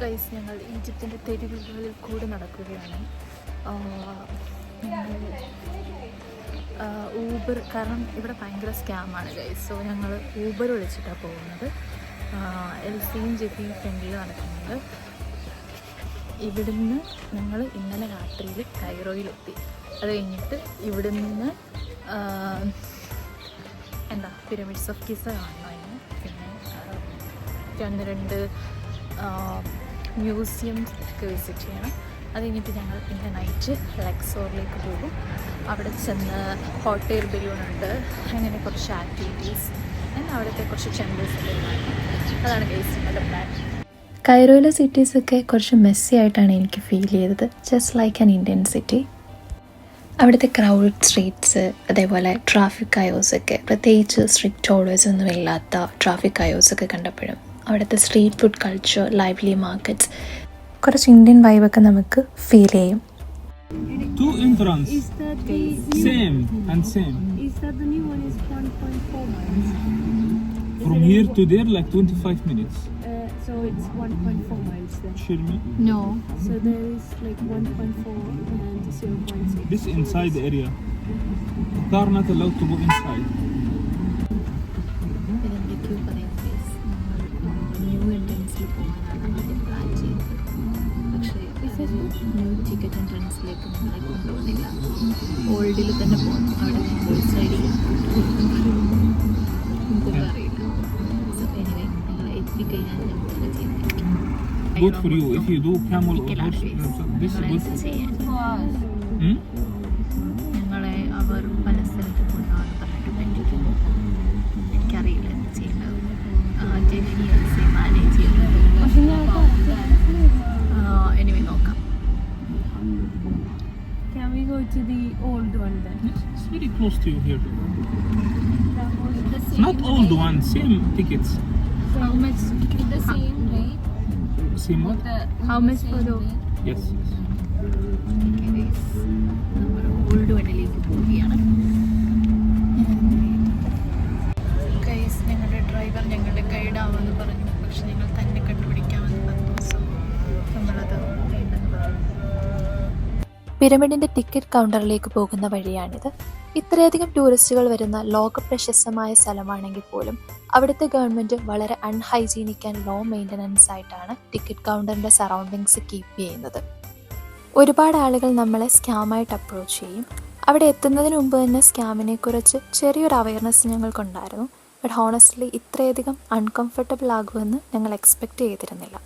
Guys, ഞങ്ങൾ ഈജിപ്തിൻ്റെ തെരുവുകളിൽ കൂടെ നടക്കുകയാണ്. ഊബർ, കാരണം ഇവിടെ ഭയങ്കര സ്കാമാണ് ഗൈസ്. സോ ഞങ്ങൾ ഊബർ വിളിച്ചിട്ടാണ് പോകുന്നത്. എൽസിയും ജെഫിയും ഫ്രണ്ടിൽ നടക്കുന്നുണ്ട്. ഇവിടുന്ന് ഞങ്ങൾ ഇന്നലെ രാത്രിയിൽ കൈറോയിലെത്തി. അത് കഴിഞ്ഞിട്ട് ഇവിടെ നിന്ന് പിരമിഡ്സ് ഓഫ് ഗിസ കാണുമായിരുന്നു. പിന്നെ രണ്ട് മ്യൂസിയംസ് ഒക്കെ വിസിറ്റ് ചെയ്യണം. അത് കഴിഞ്ഞിട്ട് ഞങ്ങൾ പിന്നെ നൈറ്റ് ലക്സോറിലേക്ക് പോകും. അവിടെ ചെന്ന് ഹോട്ട് എയർ ബലൂണുണ്ട്, അങ്ങനെ കുറച്ച് ആക്ടിവിറ്റീസ്, അവിടുത്തെ കുറച്ച് ടെമ്പിൾസ് ഒക്കെ കാണണം. അതാണ് ഗൈസിൻ്റെ പ്ലാൻ. കൈറോയിലെ സിറ്റീസൊക്കെ കുറച്ച് മെസ്സി ആയിട്ടാണ് എനിക്ക് ഫീൽ ചെയ്തത്, just like an Indian city. അവിടുത്തെ ക്രൗഡ് സ്ട്രീറ്റ്സ്, അതേപോലെ ട്രാഫിക് കയോസൊക്കെ, പ്രത്യേകിച്ച് സ്ട്രിക്റ്റ് ഓർഡേഴ്സ് ഒന്നും ഇല്ലാത്ത ട്രാഫിക് കയോസൊക്കെ കണ്ടപ്പോഴും അവിടുത്തെ street food culture, lively markets, കുറച്ച് ഇന്ത്യൻ വൈബൊക്കെ നമുക്ക് ഫീൽ ചെയ്യും. Two entrance. Is that the same and same? Is that the new one is 1.4 miles? From here to there like 25 minutes. So it's 1.4 miles then. Show me. No. So there is like 1.4 and 0.6. This inside the area. Car not allowed to go inside. ഇതിൻ്റെ Q പറയുന്ന guys, new എൻട്രൻസിൽ പോകാനാണ് ആദ്യം plan ചെയ്തത്. പക്ഷേ new ticket എൻട്രൻസിലേക്ക് നമ്മളെ കൊണ്ടുപോകുന്നില്ല. ഓൾഡിൽ തന്നെ പോകണം. അവിടെ ഹോഴ്സ് റൈഡിങ് നമുക്കൊന്നും അറിയില്ല. സോ എനിവേ, ഞങ്ങൾ എത്തിക്കഴിഞ്ഞാൽ നമ്മളൊക്കെ ചെയ്യുന്നത് Good for you if you do camel or horse. This is good. ചെയ്യാൻ Hmm? ഞങ്ങളെ അവർ പല സ്ഥലത്ത് കൊണ്ടുപോകാൻ പറഞ്ഞിട്ടുണ്ട്. എനിക്കറിയില്ല എന്ത് ചെയ്യേണ്ടത്. ജെഫി മാനേജ് ചെയ്യുന്നത്. എനിവേ നോക്കാം. Can we go to the old one then? Yes, it's very close to you here. The same Not old one, same tickets. How much? the same rate. Same what? How much for the Yes. നമ്മൾ old വണ്ടിയിലേക്ക് പോവുകയാണ്. Guys, ഞങ്ങളുടെ driver ഞങ്ങളുടെ ഗൈഡാവുമെന്ന് പറഞ്ഞു. പക്ഷെ ഞങ്ങൾ തന്നെ കണ്ടുപിടിക്കാമെന്ന് പറഞ്ഞു. സോ നമ്മളത് വേണ്ടെന്ന് പറഞ്ഞു. പിരമിഡിൻ്റെ ടിക്കറ്റ് കൗണ്ടറിലേക്ക് പോകുന്ന വഴിയാണിത്. ഇത്രയധികം ടൂറിസ്റ്റുകൾ വരുന്ന ലോക പ്രശസ്തമായ സ്ഥലമാണെങ്കിൽ പോലും അവിടുത്തെ ഗവൺമെൻറ് വളരെ അൺഹൈജീനിക് ആൻഡ് ലോ മെയിൻ്റനൻസ് ആയിട്ടാണ് ടിക്കറ്റ് കൗണ്ടറിൻ്റെ സറൗണ്ടിങ്സ് കീപ്പ് ചെയ്യുന്നത്. ഒരുപാട് ആളുകൾ നമ്മളെ സ്കാമായിട്ട് അപ്രോച്ച് ചെയ്യും. അവിടെ എത്തുന്നതിന് മുമ്പ് തന്നെ സ്കാമിനെ കുറിച്ച് ചെറിയൊരു അവയർനെസ് ഞങ്ങൾക്കുണ്ടായിരുന്നു. ബട്ട് ഹോണസ്റ്റ്ലി ഇത്രയധികം അൺകംഫർട്ടബിൾ ആകുമെന്ന് ഞങ്ങൾ എക്സ്പെക്റ്റ് ചെയ്തിരുന്നില്ല.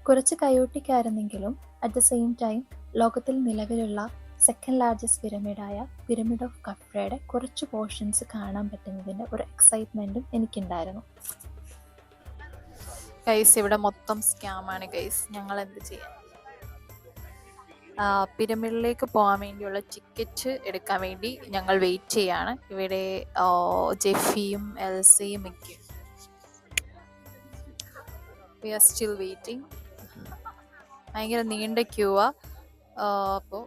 കുറച്ച് കയോട്ടിക്കായിരുന്നെങ്കിലും അറ്റ് ദ സെയിം ടൈം ലോകത്തിൽ നിലവിലുള്ള സെക്കൻഡ് ലാർജസ്റ്റ് പിരമിഡായ പിരമിഡ് ഓഫ് ഖഫ്രയുടെ കുറച്ച് പോർഷൻസ് കാണാൻ പറ്റുന്നതിൻ്റെ ഒരു എക്സൈറ്റ്മെൻറ്റും എനിക്കുണ്ടായിരുന്നു. ഗൈസ്, ഇവിടെ മൊത്തം സ്കാമാണ് ഗൈസ്. ഞങ്ങൾ എന്ത് ചെയ്യാം? പിരമിഡിലേക്ക് പോകാൻ വേണ്ടിയുള്ള ടിക്കറ്റ് എടുക്കാൻ വേണ്ടി ഞങ്ങൾ വെയിറ്റ് ചെയ്യാണ്. ഇവിടെ ജെഫിയും എൽസിയും ഒക്കെ. We are still waiting. ഭയങ്കര നീണ്ട ക്യൂവാ. അപ്പോൾ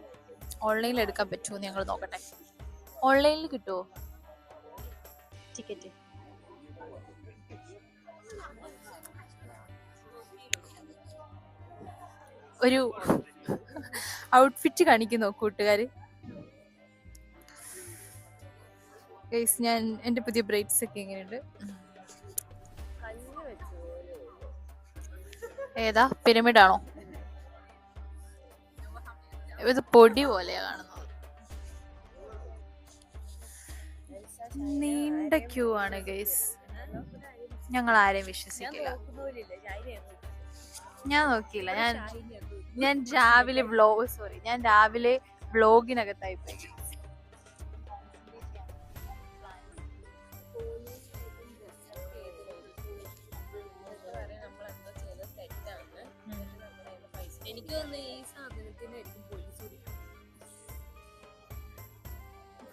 ഓൺലൈനിൽ എടുക്കാൻ പറ്റുമോ ഞങ്ങൾ നോക്കട്ടെ. ഓൺലൈനിൽ കിട്ടുമോ ടിക്കറ്റ്? ഒരു ഔട്ട്ഫിറ്റ് കാണിക്കുന്നോ കൂട്ടുകാർ? ഗൈസ്, ഞാൻ എൻ്റെ പുതിയ ബ്രൈറ്റ്സ് ഒക്കെ എങ്ങനെയുണ്ട്? ഏതാ പിരമിഡാണോ? ഇത് പൊടി പോലെയാണ് കാണുന്നത്. നീണ്ട ക്യൂ ആണ് ഗൈസ്. ഞങ്ങൾ ആരെയും വിശ്വസിക്കില്ല. ഞാൻ നോക്കിയില്ല. ഞാൻ രാവിലെ വ്ലോഗിനകത്തായി പോയി. എനിക്ക് തോന്നുന്നു ഈ സാധനത്തിനായിരിക്കും പോലീസ്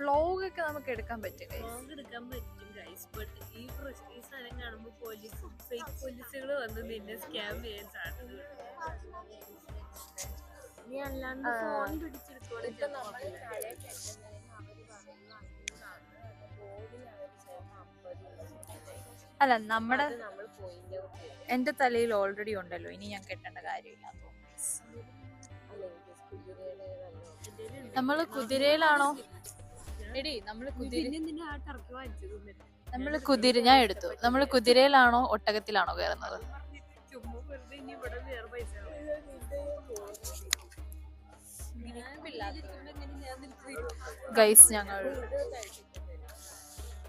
വ്ലോഗൊക്കെ നമുക്ക് എടുക്കാൻ പറ്റും. വ്ലോഗ് എടുക്കാൻ പറ്റും ഗൈസ്. ബട്ട് ഈ സാധനം കാണുമ്പോൾ ഫേക്ക് പോലീസുകൾ വന്ന് നിന്നെ സ്കാം ചെയ്യാൻ സാധ്യത. നീ അല്ലാണ്ട് ഫോൺ പിടിച്ചെടുത്തോളൂ. അല്ല, നമ്മുടെ എൻ്റെ തലയിൽ ഓൾറെഡി ഉണ്ടല്ലോ, ഇനി ഞാൻ കെട്ടേണ്ട കാര്യമില്ല. നമ്മള് കുതിരയിലാണോ എടി? നമ്മള് കുതിര ഞാൻ എടുത്തു. നമ്മള് കുതിരയിലാണോ ഒട്ടകത്തിലാണോ കയറുന്നത്? ഗൈസ് ഞങ്ങൾ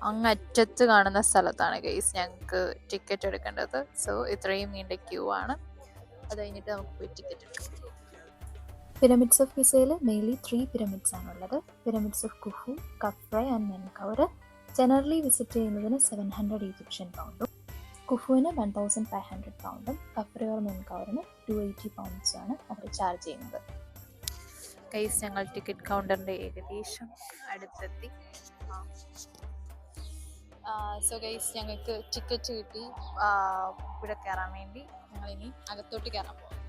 അങ്ങറ്റത്ത് കാണുന്ന സ്ഥലത്താണ് ഗൈസ് ഞങ്ങൾക്ക് ടിക്കറ്റ് എടുക്കേണ്ടത്. സോ ഇത്രയും നീണ്ട ക്യൂ ആണ്. അത് കഴിഞ്ഞിട്ട് നമുക്ക് പോയി ടിക്കറ്റ് എടുക്കാം. പിരമിഡ്സ് ഓഫ് ഗിസയിൽ മെയിൻലി 3 പിരമിഡ്സ് ആണുള്ളത്. Pyramids of Khufu, Khafre and Menkaure generally visit ചെയ്യുന്നതിന് 700 ഈജിപ്ഷ്യൻ പൗണ്ടും, കുഫുവിന് 1500 പൗണ്ടും, കഫ്ര ഓർ മെൻകൗറിന് 280 പൗണ്ട്സും ആണ് അവർ ചാർജ് ചെയ്യുന്നത്. ഗൈസ് ഞങ്ങൾ ടിക്കറ്റ് കൗണ്ടറിൻ്റെ ഏകദേശം അടുത്തെത്തി. സോ ഗൈസ് ഞങ്ങൾക്ക് ടിക്കറ്റ് കിട്ടി ഇവിടെ കയറാൻ വേണ്ടി. ഞങ്ങളിനി അകത്തോട്ട് കയറാൻ പോകും.